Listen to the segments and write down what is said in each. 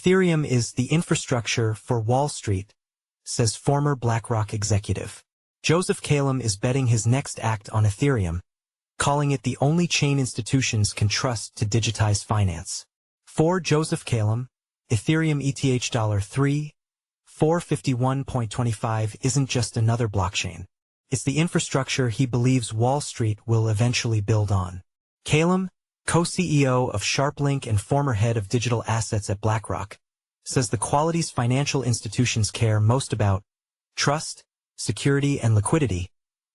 Ethereum is the infrastructure for Wall Street, says former BlackRock executive. Joseph Chalom is betting his next act on Ethereum, calling it the only chain institutions can trust to digitize finance. For Joseph Chalom, Ethereum ETH $3,451.25 isn't just another blockchain. It's the infrastructure he believes Wall Street will eventually build on. Chalom, co-CEO of Sharplink and former head of digital assets at BlackRock, says the qualities financial institutions care most about, trust, security, and liquidity,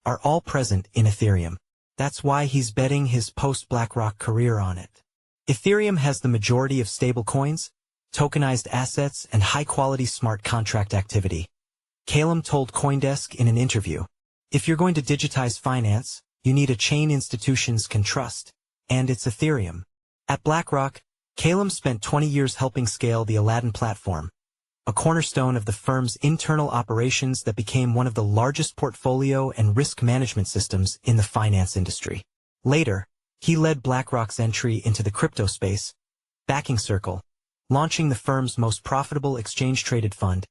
are all present in Ethereum. That's why he's betting his post-BlackRock career on it. Ethereum has the majority of stablecoins, tokenized assets, and high-quality smart contract activity. Chalom told CoinDesk in an interview, "If you're going to digitize finance, you need a chain institutions can trust, and it's Ethereum." At BlackRock, Chalom spent 20 years helping scale the Aladdin platform, a cornerstone of the firm's internal operations that became one of the largest portfolio and risk management systems in the finance industry. Later, he led BlackRock's entry into the crypto space, backing Circle, launching the firm's most profitable exchange-traded fund,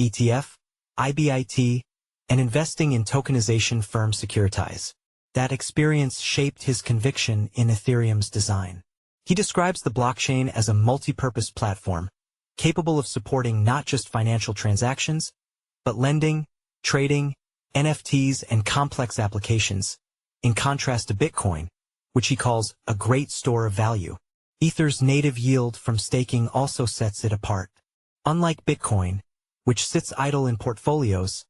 ETF, IBIT, and investing in tokenization firm Securitize. That experience shaped his conviction in Ethereum's design. He describes the blockchain as a multi-purpose platform, capable of supporting not just financial transactions, but lending, trading, NFTs, and complex applications, in contrast to Bitcoin, which he calls a great store of value. Ether's native yield from staking also sets it apart. Unlike Bitcoin, which sits idle in portfolios,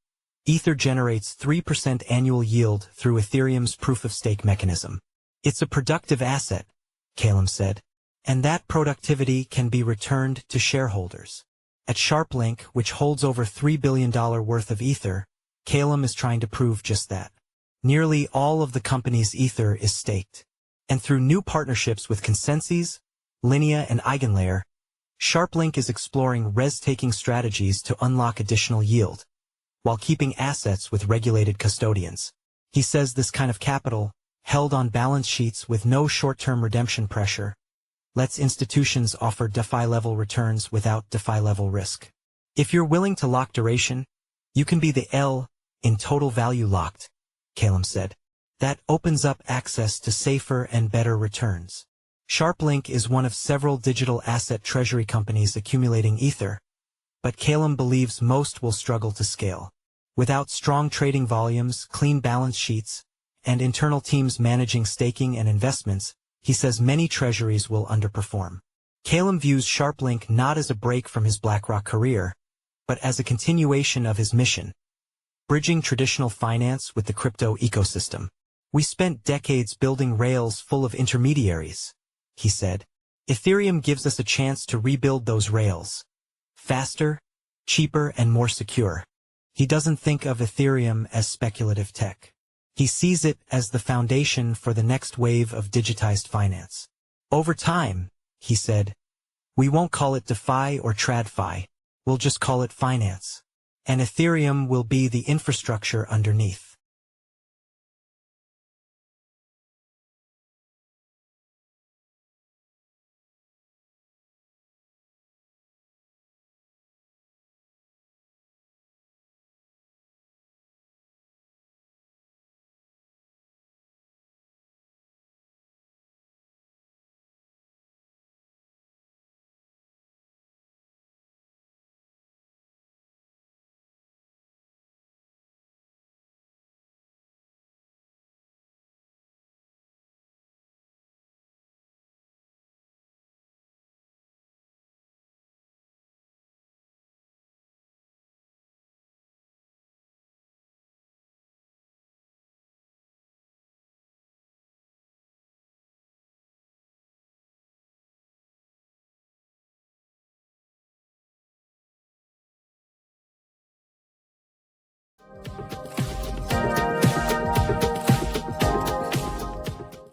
Ether generates 3% annual yield through Ethereum's proof-of-stake mechanism. It's a productive asset, Chalom said, and that productivity can be returned to shareholders. At Sharplink, which holds over $3 billion worth of Ether, Chalom is trying to prove just that. Nearly all of the company's Ether is staked. And through new partnerships with Consensus, Linea, and Eigenlayer, Sharplink is exploring res-taking strategies to unlock additional yield, while keeping assets with regulated custodians. He says this kind of capital, held on balance sheets with no short-term redemption pressure, lets institutions offer DeFi-level returns without DeFi-level risk. If you're willing to lock duration, you can be the L in total value locked, Chalom said. That opens up access to safer and better returns. Sharplink is one of several digital asset treasury companies accumulating Ether, but Chalom believes most will struggle to scale. Without strong trading volumes, clean balance sheets, and internal teams managing staking and investments, he says many treasuries will underperform. Chalom views Sharplink not as a break from his BlackRock career, but as a continuation of his mission, bridging traditional finance with the crypto ecosystem. "We spent decades building rails full of intermediaries," he said. "Ethereum gives us a chance to rebuild those rails. Faster, cheaper, and more secure." He doesn't think of Ethereum as speculative tech. He sees it as the foundation for the next wave of digitized finance. "Over time," he said, "we won't call it DeFi or TradFi, we'll just call it finance. And Ethereum will be the infrastructure underneath."